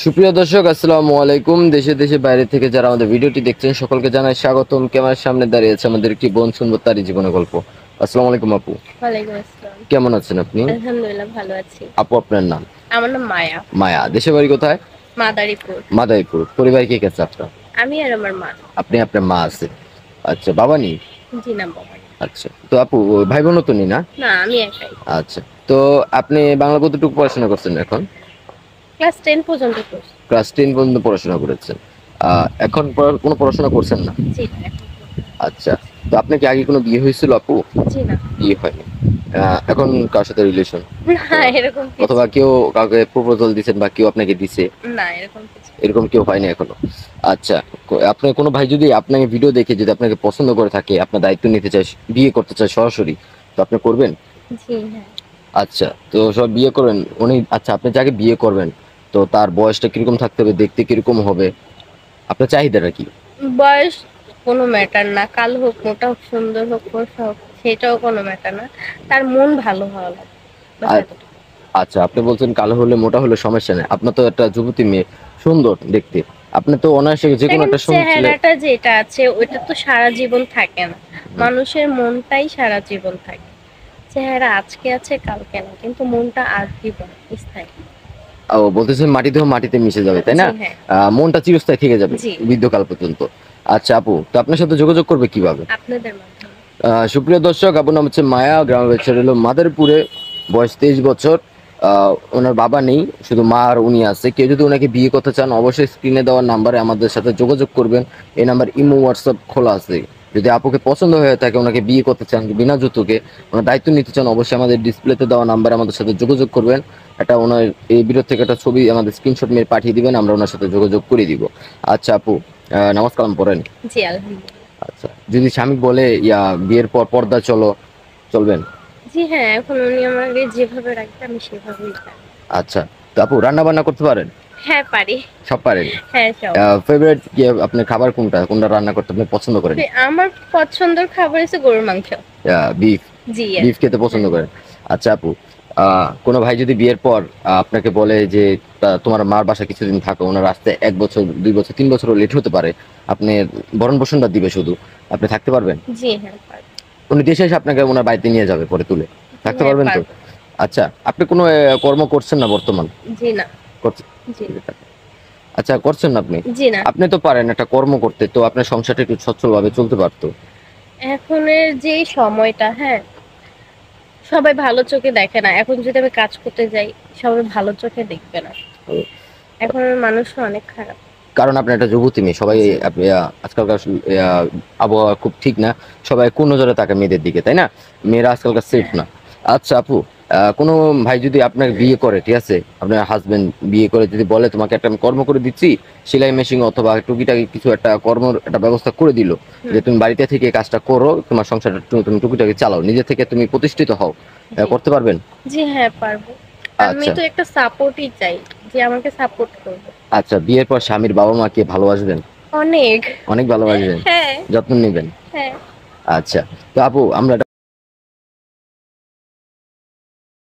সুপ্রিয় দর্শক, আসসালামু আলাইকুম। দেশে দেশে বাইরে থেকে যারা আমাদের ভিডিওটি দেখছেন সকলকে জানাই স্বাগতম। ক্যামেরার সামনে দাঁড়িয়ে আছে আমাদের একটি বোন, শুনবো তারই জীবনের গল্প। আসসালামু আলাইকুম আপু। ওয়ালাইকুম আসসালাম। কেমন আছেন আপনি? আলহামদুলিল্লাহ ভালো আছি। আপু আপনার নাম? আমার নাম মায়া। মায়া। দেশের বাড়ি কোথায়? মাদারীপুর। মাদারীপুর। পরিবার কে কে আছে আপনার? আমি আর আমার মা। আপনি, আপনার মা আছে। আচ্ছা, বাবা নেই? জি না বাবা। আচ্ছা, তো আপু ভাই বোনও তো নেই না? না আমি একাই। আচ্ছা, তো আপনি বাংলা কতটুকু পড়াশোনা করছেন এখন? ক্লাস 10 পর্যন্ত পড়ছি। ক্লাস 10 পর্যন্ত পড়াশোনা করেছেন। এখন কোনো পড়াশোনা করছেন না? জি না এখন আচ্ছা, তো আপনার কি আগে কোনো বিয়ে হয়েছিল আপু? জি না। বিয়ে হয়নি। এখন কার সাথে রিলেশন? না এরকম কিছু অথবা কেউ কাউকে প্রপোজাল দিয়েছেন বা কেউ আপনাকে দিছে? না এরকম কিছু। এরকম কেউ হয়নি এখনো? আচ্ছা, আপনার কোনো ভাই যদি আপনাকে ভিডিও দেখে যদি আপনাকে পছন্দ করে থাকে, আপনার দায়িত্ব নিতে চায়, বিয়ে করতে চায় সরাসরি, তো আপনি করবেন? জি হ্যাঁ। আচ্ছা, তো সব বিয়ে করবেন উনি। আচ্ছা, আপনি যাকে বিয়ে করবেন তো তার বয়সটা কিরকম থাকতে হবে, দেখতে কিরকম হবে, আপনার চাহিদাটা কি? বয়স কোনো ম্যাটার না, কালো হোক মোটা হোক সুন্দর হোক ফর্সা হোক সেটাও কোনো ম্যাটার না, তার মন ভালো হওয়া লাগবে বাস আর এতটুকু। আচ্ছা, আপনি বলছেন কালো হলে মোটা হলে সমস্যা নেই। আপনার তো একটা যুবতী মেয়ে, সুন্দর দেখতে। আপনি তো অনায়াসে যে কোনো দেখেন একটা সুন্দর ছেলে। চেহারাটা যেটা আছে ওইটা তো সারা জীবন থাকে না, মানুষের মনটাই সারা জীবন থাকে। চেহারা আজকে আছে কালকে না, কিন্তু মনটা আজীবন স্থায়ী। ও, বলতেছেন মাটিতেও মাটিতে মিশে যাবে, তাই না? জি হ্যাঁ। মনটা চিরস্থায়ী থেকে যাবে জি বৃদ্ধকাল পর্যন্ত। আচ্ছা আপু, তো আপনার সাথে যোগাযোগ করবে কিভাবে? আপনাদের মাধ্যমে। সুপ্রিয় দর্শক, আপুর নাম হচ্ছে মায়া, গ্রামের বাড়ি হলো মাদারীপুরে, বয়স 23 বছর। ওনার বাবা নেই, শুধু মা আর উনি আছে। কেউ যদি ওনাকে বিয়ে করতে চান অবশ্যই স্ক্রিনে দেওয়ার নাম্বারে আমাদের সাথে যোগাযোগ করবেন। এই নাম্বার ইমো হোয়াটসঅ্যাপ খোলা আছে। যদি আপুকে পছন্দ হয়ে থাকে, ওনাকে বিয়ে করতে চান বিনা যৌতুকে, ওনার দায়িত্ব নিতে চান, অবশ্যই আমাদের ডিসপ্লেতে দেওয়া নাম্বারে আমাদের সাথে যোগাযোগ করবেন। একটা ওনার এই ভিডিও থেকে একটা ছবি আমাদের স্ক্রিনশট মেরে পাঠিয়ে দিবেন, আমরা ওনার সাথে যোগাযোগ করে দিব। আচ্ছা আপু, নামাজ কালাম পড়েন? জি আলহামদুলিল্লাহ। আচ্ছা, যদি স্বামী বলে বিয়ের পর পর্দা চলো, চলবেন? জি হ্যাঁ, এখন উনি আমাকে যেভাবে রাখবে আমি সেভাবেই থাকবো। আচ্ছা, তো আপু রান্না বান্না করতে পারেন? হ্যাঁ পারি। সব পারেন? হ্যাঁ সব। ফেভারিট কি আপনার খাবার কোনটা, কোনটা রান্না করতে আপনি পছন্দ করেন? আমার পছন্দের খাবার হচ্ছে গরুর মাংস। বিফ? জি বিফ খেতে পছন্দ হ্যাঁ। করেন? আচ্ছা আপু, কোনো ভাই যদি বিয়ের পর আপনাকে বলে যে তোমার মার বাসা কিছুদিন থাকো, ওনার আসতে 1 বছর 2 বছর 3 বছরও লেট হতে পারে, আপনি ভরণ পোষণটা দিবে শুধু, আপনি থাকতে পারবেন? জি হ্যাঁ পারবো। উনি দেশে এসে আপনাকে ওনার বাড়িতে নিয়ে যাবে পরে তুলে, জি থাকতে হ্যাঁ পারবেন তো? পারবো। আচ্ছা, আপনি কোনো কর্ম করছেন না বর্তমান? জি না। করছেন? জি আচ্ছা, করছেন না আপনি? জি না। আপনি তো পারেন একটা কর্ম করতে, তো আপনার সংসারটা একটু সচ্ছলভাবে চলতে পারতো। এখনের যে সময়টা, হ্যাঁ, সবাই ভালো চোখে দেখে না। এখন যদি আমি কাজ করতে যাই সবাই ভালো চোখে দেখবে না। এখনের মানুষ অনেক খারাপ। কারণ আপনি একটা যুবতী মেয়ে, সবাই জি আজকালকার আবহাওয়া খুব ঠিক না, সবাই কোন নজরে তাকে মেয়েদের দিকে, তাই না? মেয়েরা আজকালকার সেফ না। আচ্ছা আপু, কোনো ভাই যদি আপনাকে বিয়ে করে, ঠিক আছে, আপনার হাজবেন্ড বিয়ে করে যদি বলে তোমাকে একটা আমি কর্ম করে দিচ্ছি, সেলাই মেশিন অথবা টুকিটাকি কিছু একটা কর্মর একটা ব্যবস্থা করে দিল, যে হুম। তুমি বাড়িতে থেকে কাজটা করো, তোমার সংসারটা তুমি টুকিটাকি চালাও, নিজে থেকে তুমি প্রতিষ্ঠিত হও, জি করতে পারবেন? জি হ্যাঁ পারবো। আমি আচ্ছা। তো একটা সাপোর্টই চাই, যে আমাকে সাপোর্ট করবে। আচ্ছা, বিয়ের পর স্বামীর বাবা মাকে ভালোবাসবেন? অনেক। অনেক ভালোবাসবেন? হ্যাঁ। যত্ন নেবেন? হ্যাঁ। আচ্ছা, তো আপু আমরা